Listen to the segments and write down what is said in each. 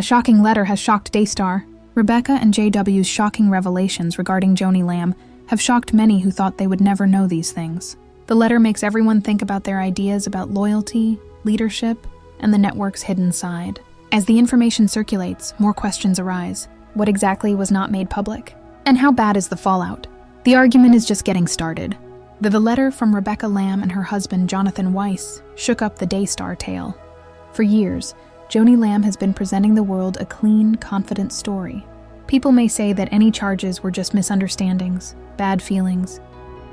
A shocking letter has shocked Daystar. Rebecca and JW's shocking revelations regarding Joni Lamb have shocked many who thought they would never know these things. The letter makes everyone think about their ideas about loyalty, leadership, and the network's hidden side. As the information circulates, more questions arise. What exactly was not made public? And how bad is the fallout? The argument is just getting started. The letter from Rebecca Lamb and her husband Jonathan Weiss shook up the Daystar tale. For years, Joni Lamb has been presenting the world a clean, confident story. People may say that any charges were just misunderstandings, bad feelings,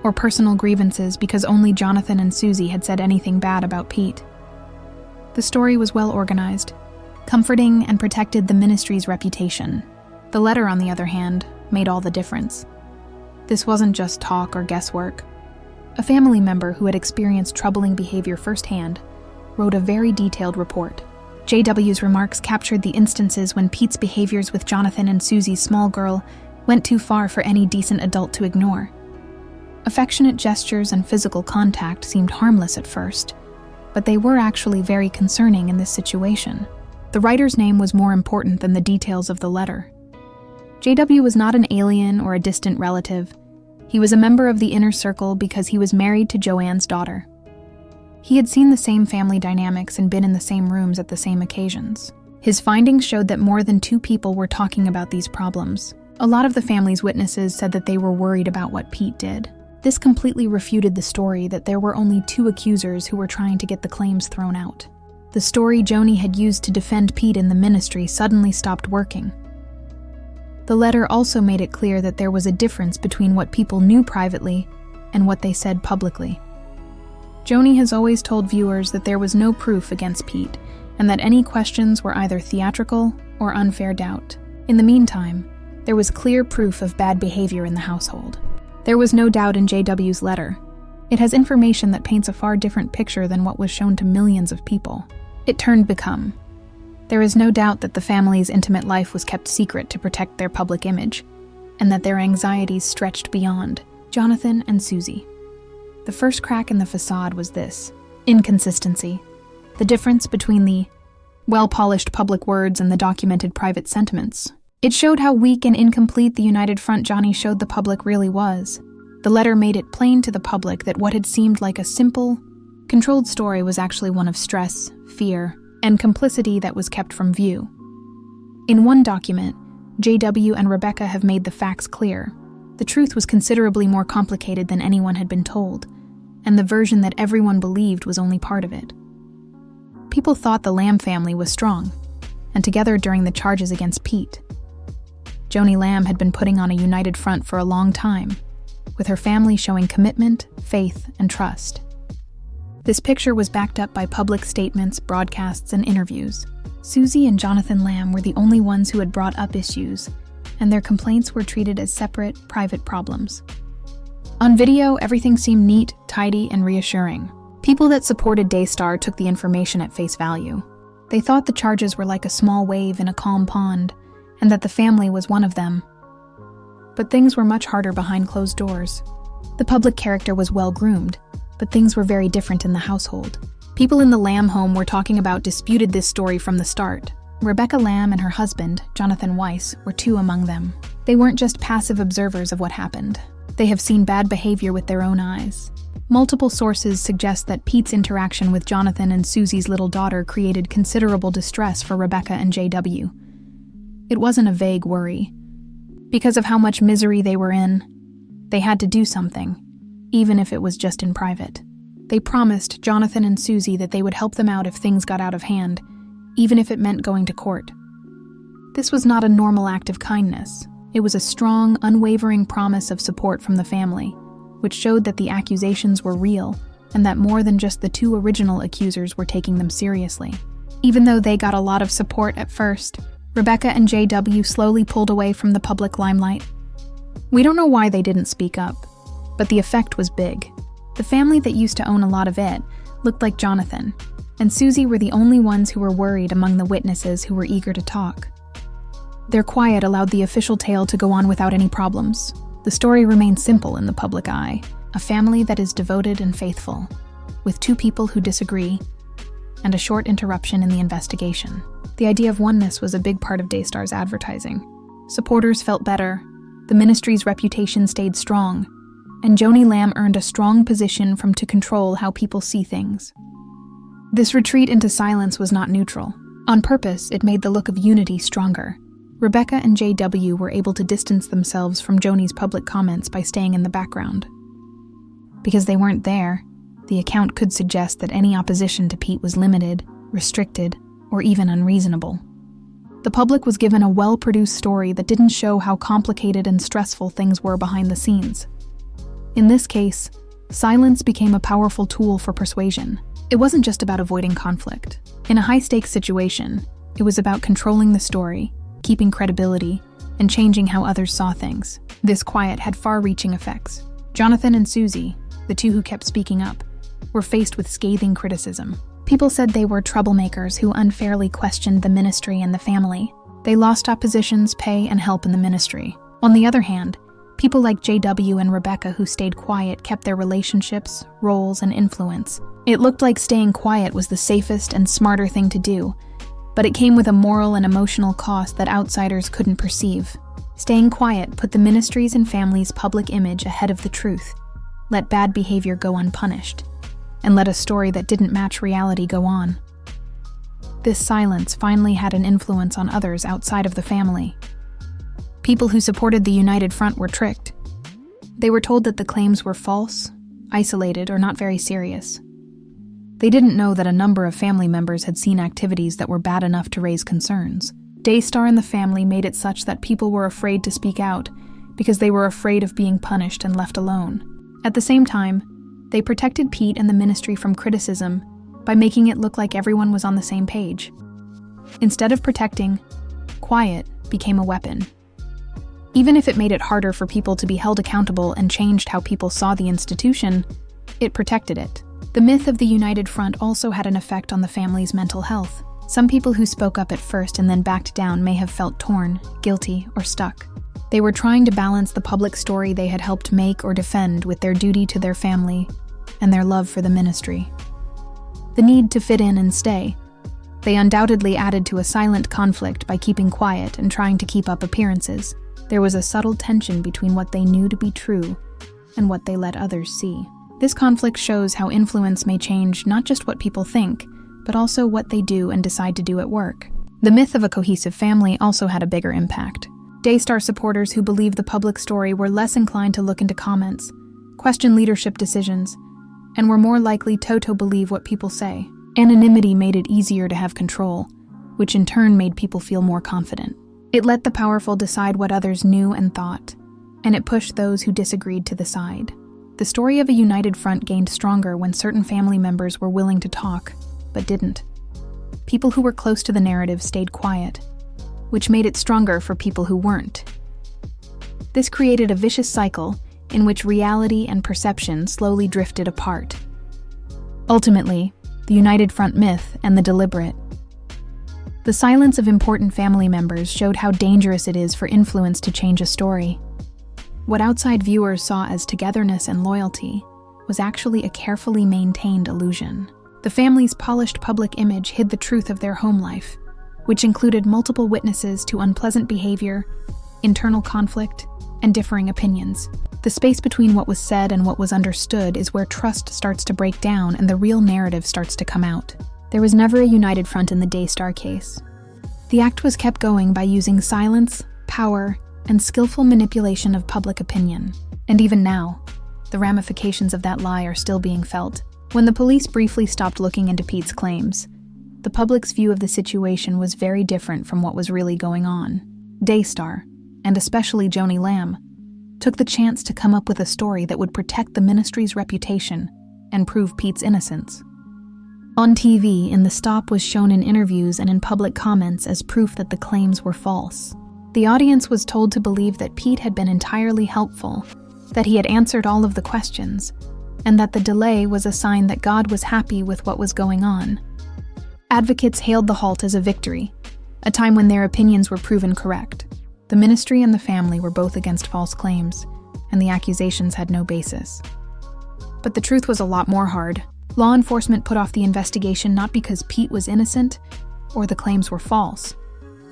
or personal grievances because only Jonathan and Susie had said anything bad about Pete. The story was well organized, comforting, and protected the ministry's reputation. The letter, on the other hand, made all the difference. This wasn't just talk or guesswork. A family member who had experienced troubling behavior firsthand wrote a very detailed report. JW's remarks captured the instances when Pete's behaviors with Jonathan and Susie's small girl went too far for any decent adult to ignore. Affectionate gestures and physical contact seemed harmless at first, but they were actually very concerning in this situation. The writer's name was more important than the details of the letter. JW was not an alien or a distant relative. He was a member of the inner circle because he was married to Joanne's daughter. He had seen the same family dynamics and been in the same rooms at the same occasions. His findings showed that more than 2 people were talking about these problems. A lot of the family's witnesses said that they were worried about what Pete did. This completely refuted the story that there were only 2 accusers who were trying to get the claims thrown out. The story Joni had used to defend Pete in the ministry suddenly stopped working. The letter also made it clear that there was a difference between what people knew privately and what they said publicly. Joni has always told viewers that there was no proof against Pete, and that any questions were either theatrical or unfair doubt. In the meantime, there was clear proof of bad behavior in the household. There was no doubt in JW's letter. It has information that paints a far different picture than what was shown to millions of people. It turned become. There is no doubt that the family's intimate life was kept secret to protect their public image, and that their anxieties stretched beyond Jonathan and Susie. The first crack in the facade was this: inconsistency. The difference between the well-polished public words and the documented private sentiments. It showed how weak and incomplete the united front Joni showed the public really was. The letter made it plain to the public that what had seemed like a simple, controlled story was actually one of stress, fear, and complicity that was kept from view. In one document, JW and Rebecca have made the facts clear. The truth was considerably more complicated than anyone had been told, and the version that everyone believed was only part of it. People thought the Lamb family was strong, and together during the charges against Pete. Joni Lamb had been putting on a united front for a long time, with her family showing commitment, faith, and trust. This picture was backed up by public statements, broadcasts, and interviews. Susie and Jonathan Lamb were the only ones who had brought up issues, and their complaints were treated as separate, private problems. On video, everything seemed neat, tidy, and reassuring. People that supported Daystar took the information at face value. They thought the charges were like a small wave in a calm pond, and that the family was one of them. But things were much harder behind closed doors. The public character was well-groomed, but things were very different in the household. People in the Lamb home we're talking about disputed this story from the start. Rebecca Lamb and her husband, Jonathan Weiss, were 2 among them. They weren't just passive observers of what happened. They have seen bad behavior with their own eyes. Multiple sources suggest that Pete's interaction with Jonathan and Susie's little daughter created considerable distress for Rebecca and JW. It wasn't a vague worry. Because of how much misery they were in, they had to do something, even if it was just in private. They promised Jonathan and Susie that they would help them out if things got out of hand, even if it meant going to court. This was not a normal act of kindness. It was a strong, unwavering promise of support from the family, which showed that the accusations were real and that more than just the 2 original accusers were taking them seriously. Even though they got a lot of support at first, Rebecca and JW slowly pulled away from the public limelight. We don't know why they didn't speak up, but the effect was big. The family that used to own a lot of it looked like Jonathan, and Susie were the only ones who were worried among the witnesses who were eager to talk. Their quiet allowed the official tale to go on without any problems. The story remained simple in the public eye, a family that is devoted and faithful, with 2 people who disagree, and a short interruption in the investigation. The idea of oneness was a big part of Daystar's advertising. Supporters felt better, the ministry's reputation stayed strong, and Joni Lamb earned a strong position to control how people see things. This retreat into silence was not neutral. On purpose, it made the look of unity stronger. Rebecca and JW were able to distance themselves from Joni's public comments by staying in the background. Because they weren't there, the account could suggest that any opposition to Pete was limited, restricted, or even unreasonable. The public was given a well-produced story that didn't show how complicated and stressful things were behind the scenes. In this case, silence became a powerful tool for persuasion. It wasn't just about avoiding conflict. In a high-stakes situation, it was about controlling the story, keeping credibility, and changing how others saw things. This quiet had far-reaching effects. Jonathan and Susie, the two who kept speaking up, were faced with scathing criticism. People said they were troublemakers who unfairly questioned the ministry and the family. They lost oppositions, pay, and help in the ministry. On the other hand, people like JW and Rebecca who stayed quiet kept their relationships, roles, and influence. It looked like staying quiet was the safest and smarter thing to do, but it came with a moral and emotional cost that outsiders couldn't perceive. Staying quiet put the ministry's and family's public image ahead of the truth, let bad behavior go unpunished, and let a story that didn't match reality go on. This silence finally had an influence on others outside of the family. People who supported the United Front were tricked. They were told that the claims were false, isolated, or not very serious. They didn't know that a number of family members had seen activities that were bad enough to raise concerns. Daystar and the family made it such that people were afraid to speak out because they were afraid of being punished and left alone. At the same time, they protected Pete and the ministry from criticism by making it look like everyone was on the same page. Instead of protecting, quiet became a weapon. Even if it made it harder for people to be held accountable and changed how people saw the institution, it protected it. The myth of the United Front also had an effect on the family's mental health. Some people who spoke up at first and then backed down may have felt torn, guilty, or stuck. They were trying to balance the public story they had helped make or defend with their duty to their family and their love for the ministry. The need to fit in and stay. They undoubtedly added to a silent conflict by keeping quiet and trying to keep up appearances. There was a subtle tension between what they knew to be true and what they let others see. This conflict shows how influence may change not just what people think, but also what they do and decide to do at work. The myth of a cohesive family also had a bigger impact. Daystar supporters who believed the public story were less inclined to look into comments, question leadership decisions, and were more likely to believe what people say. Anonymity made it easier to have control, which in turn made people feel more confident. It let the powerful decide what others knew and thought, and it pushed those who disagreed to the side. The story of a united front gained stronger when certain family members were willing to talk, but didn't. People who were close to the narrative stayed quiet, which made it stronger for people who weren't. This created a vicious cycle in which reality and perception slowly drifted apart. Ultimately, the United Front myth and the deliberate. The silence of important family members showed how dangerous it is for influence to change a story. What outside viewers saw as togetherness and loyalty was actually a carefully maintained illusion. The family's polished public image hid the truth of their home life, which included multiple witnesses to unpleasant behavior, internal conflict, and differing opinions. The space between what was said and what was understood is where trust starts to break down and the real narrative starts to come out. There was never a united front in the Daystar case. The act was kept going by using silence, power, and skillful manipulation of public opinion. And even now, the ramifications of that lie are still being felt. When the police briefly stopped looking into Pete's claims, the public's view of the situation was very different from what was really going on. Daystar, and especially Joni Lamb, took the chance to come up with a story that would protect the ministry's reputation and prove Pete's innocence. On TV, In the Stop was shown in interviews and in public comments as proof that the claims were false. The audience was told to believe that Pete had been entirely helpful, that he had answered all of the questions, and that the delay was a sign that God was happy with what was going on. Advocates hailed the halt as a victory, a time when their opinions were proven correct. The ministry and the family were both against false claims, and the accusations had no basis. But the truth was a lot more hard. Law enforcement put off the investigation not because Pete was innocent or the claims were false,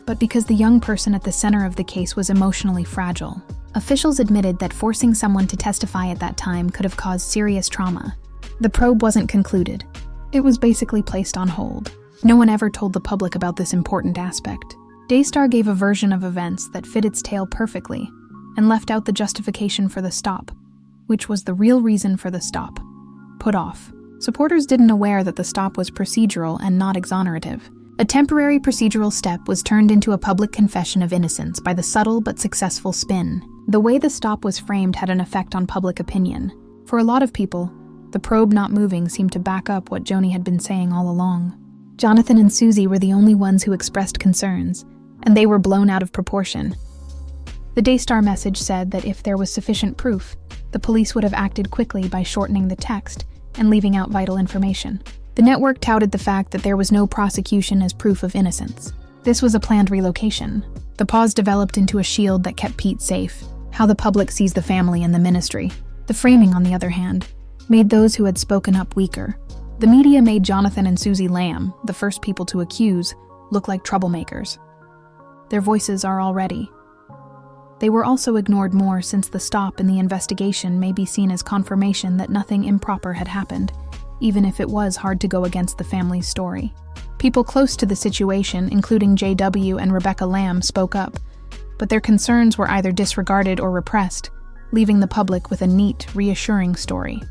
but because the young person at the center of the case was emotionally fragile. Officials admitted that forcing someone to testify at that time could have caused serious trauma. The probe wasn't concluded. It was basically placed on hold. No one ever told the public about this important aspect. Daystar gave a version of events that fit its tale perfectly and left out the justification for the stop, which was the real reason for the stop: put off. Supporters didn't aware that the stop was procedural and not exonerative. A temporary procedural step was turned into a public confession of innocence by the subtle but successful spin. The way the stop was framed had an effect on public opinion. For a lot of people, the probe not moving seemed to back up what Joni had been saying all along. Jonathan and Susie were the only ones who expressed concerns, and they were blown out of proportion. The Daystar message said that if there was sufficient proof, the police would have acted quickly by shortening the text and leaving out vital information. The network touted the fact that there was no prosecution as proof of innocence. This was a planned relocation. The pause developed into a shield that kept Pete safe. How the public sees the family and the ministry. The framing, on the other hand, made those who had spoken up weaker. The media made Jonathan and Susie Lamb, the first people to accuse, look like troublemakers. Their voices are already. They were also ignored more since the stop in the investigation may be seen as confirmation that nothing improper had happened, even if it was hard to go against the family's story. People close to the situation, including JW and Rebecca Lamb, spoke up, but their concerns were either disregarded or repressed, leaving the public with a neat, reassuring story.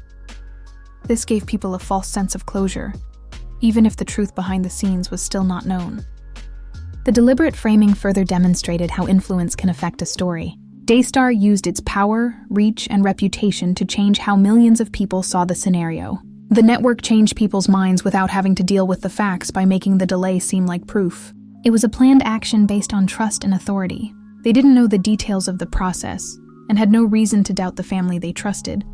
This gave people a false sense of closure, even if the truth behind the scenes was still not known. The deliberate framing further demonstrated how influence can affect a story. Daystar used its power, reach, and reputation to change how millions of people saw the scenario. The network changed people's minds without having to deal with the facts by making the delay seem like proof. It was a planned action based on trust and authority. They didn't know the details of the process and had no reason to doubt the family they trusted.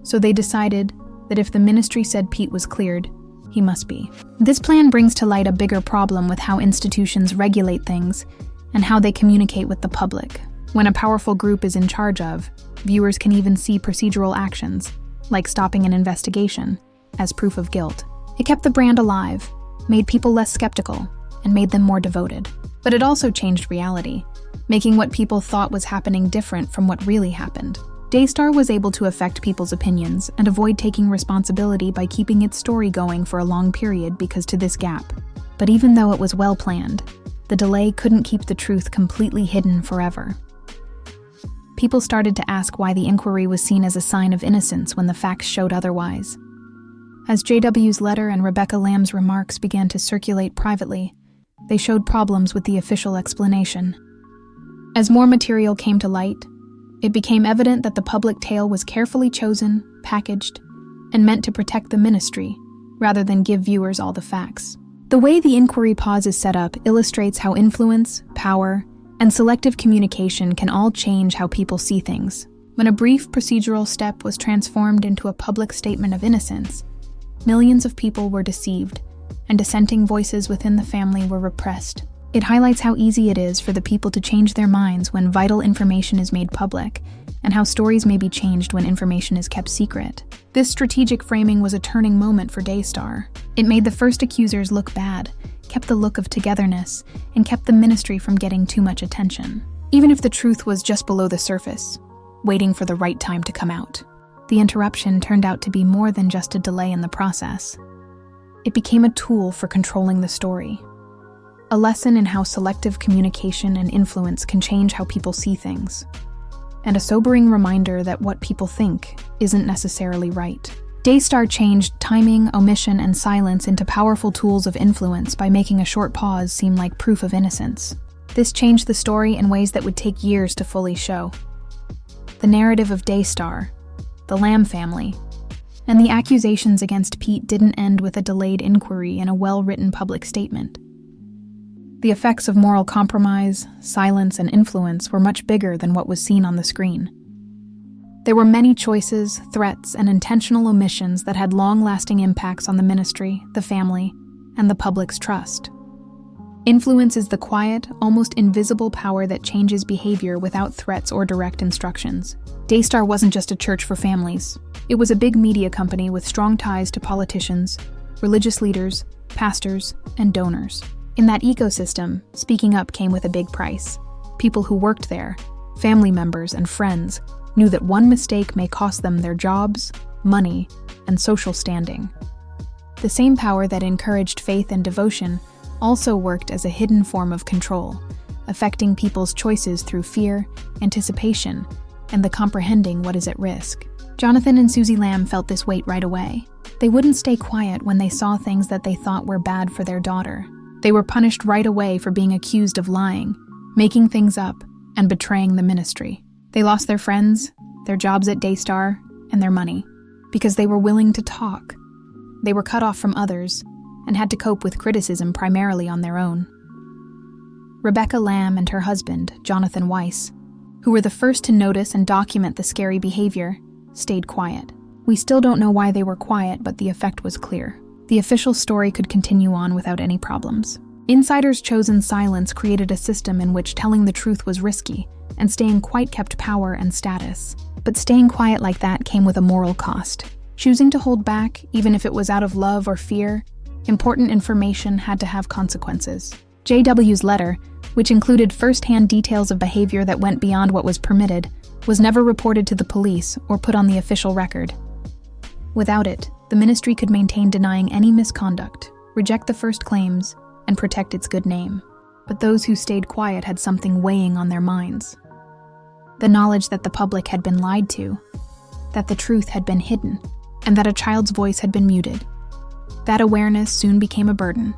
So they decided that if the ministry said Pete was cleared, he must be. This plan brings to light a bigger problem with how institutions regulate things and how they communicate with the public. When a powerful group is in charge of, viewers can even see procedural actions, like stopping an investigation, as proof of guilt. It kept the brand alive, made people less skeptical, and made them more devoted. But it also changed reality, making what people thought was happening different from what really happened. Daystar was able to affect people's opinions and avoid taking responsibility by keeping its story going for a long period because to this gap. But even though it was well planned, the delay couldn't keep the truth completely hidden forever. People started to ask why the inquiry was seen as a sign of innocence when the facts showed otherwise. As JW's letter and Rebecca Lamb's remarks began to circulate privately, they showed problems with the official explanation. As more material came to light, it became evident that the public tale was carefully chosen, packaged, and meant to protect the ministry, rather than give viewers all the facts. The way the inquiry pause is set up illustrates how influence, power, and selective communication can all change how people see things. When a brief procedural step was transformed into a public statement of innocence, millions of people were deceived, and dissenting voices within the family were repressed. It highlights how easy it is for the people to change their minds when vital information is made public, and how stories may be changed when information is kept secret. This strategic framing was a turning moment for Daystar. It made the first accusers look bad, kept the look of togetherness, and kept the ministry from getting too much attention. Even if the truth was just below the surface, waiting for the right time to come out. The interruption turned out to be more than just a delay in the process. It became a tool for controlling the story. A lesson in how selective communication and influence can change how people see things. And a sobering reminder that what people think isn't necessarily right. Daystar changed timing, omission, and silence into powerful tools of influence by making a short pause seem like proof of innocence. This changed the story in ways that would take years to fully show. The narrative of Daystar, the Lamb family, and the accusations against Pete didn't end with a delayed inquiry and a well-written public statement. The effects of moral compromise, silence, and influence were much bigger than what was seen on the screen. There were many choices, threats, and intentional omissions that had long-lasting impacts on the ministry, the family, and the public's trust. Influence is the quiet, almost invisible power that changes behavior without threats or direct instructions. Daystar wasn't just a church for families. It was a big media company with strong ties to politicians, religious leaders, pastors, and donors. In that ecosystem, speaking up came with a big price. People who worked there, family members and friends, knew that one mistake may cost them their jobs, money, and social standing. The same power that encouraged faith and devotion also worked as a hidden form of control, affecting people's choices through fear, anticipation, and the comprehending what is at risk. Jonathan and Susie Lamb felt this weight right away. They wouldn't stay quiet when they saw things that they thought were bad for their daughter. They were punished right away for being accused of lying, making things up, and betraying the ministry. They lost their friends, their jobs at Daystar, and their money, because they were willing to talk. They were cut off from others, and had to cope with criticism primarily on their own. Rebecca Lamb and her husband, Jonathan Weiss, who were the first to notice and document the scary behavior, stayed quiet. We still don't know why they were quiet, but the effect was clear. The official story could continue on without any problems. Insiders' chosen silence created a system in which telling the truth was risky, and staying quiet kept power and status. But staying quiet like that came with a moral cost. Choosing to hold back, even if it was out of love or fear, important information had to have consequences. JW's letter, which included first-hand details of behavior that went beyond what was permitted, was never reported to the police or put on the official record. Without it, the ministry could maintain denying any misconduct, reject the first claims, and protect its good name. But those who stayed quiet had something weighing on their minds. The knowledge that the public had been lied to, that the truth had been hidden, and that a child's voice had been muted. That awareness soon became a burden,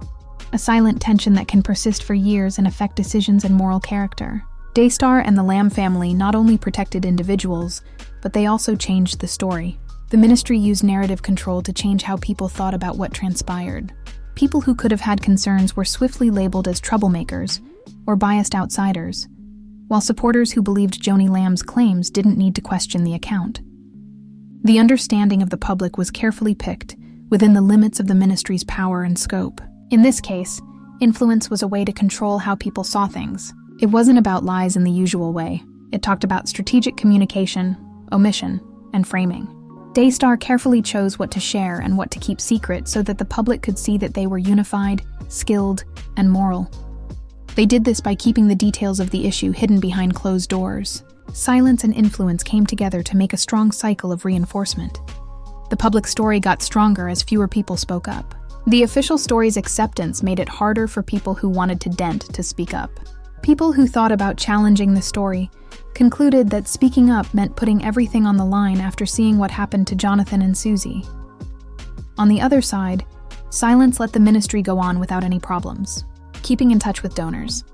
a silent tension that can persist for years and affect decisions and moral character. Daystar and the Lamb family not only protected individuals, but they also changed the story. The ministry used narrative control to change how people thought about what transpired. People who could have had concerns were swiftly labeled as troublemakers or biased outsiders, while supporters who believed Joni Lamb's claims didn't need to question the account. The understanding of the public was carefully picked within the limits of the ministry's power and scope. In this case, influence was a way to control how people saw things. It wasn't about lies in the usual way. It talked about strategic communication, omission, and framing. Daystar carefully chose what to share and what to keep secret so that the public could see that they were unified, skilled, and moral. They did this by keeping the details of the issue hidden behind closed doors. Silence and influence came together to make a strong cycle of reinforcement. The public story got stronger as fewer people spoke up. The official story's acceptance made it harder for people who wanted to dent to speak up. People who thought about challenging the story concluded that speaking up meant putting everything on the line after seeing what happened to Jonathan and Susie. On the other side, silence let the ministry go on without any problems. Keeping in touch with donors.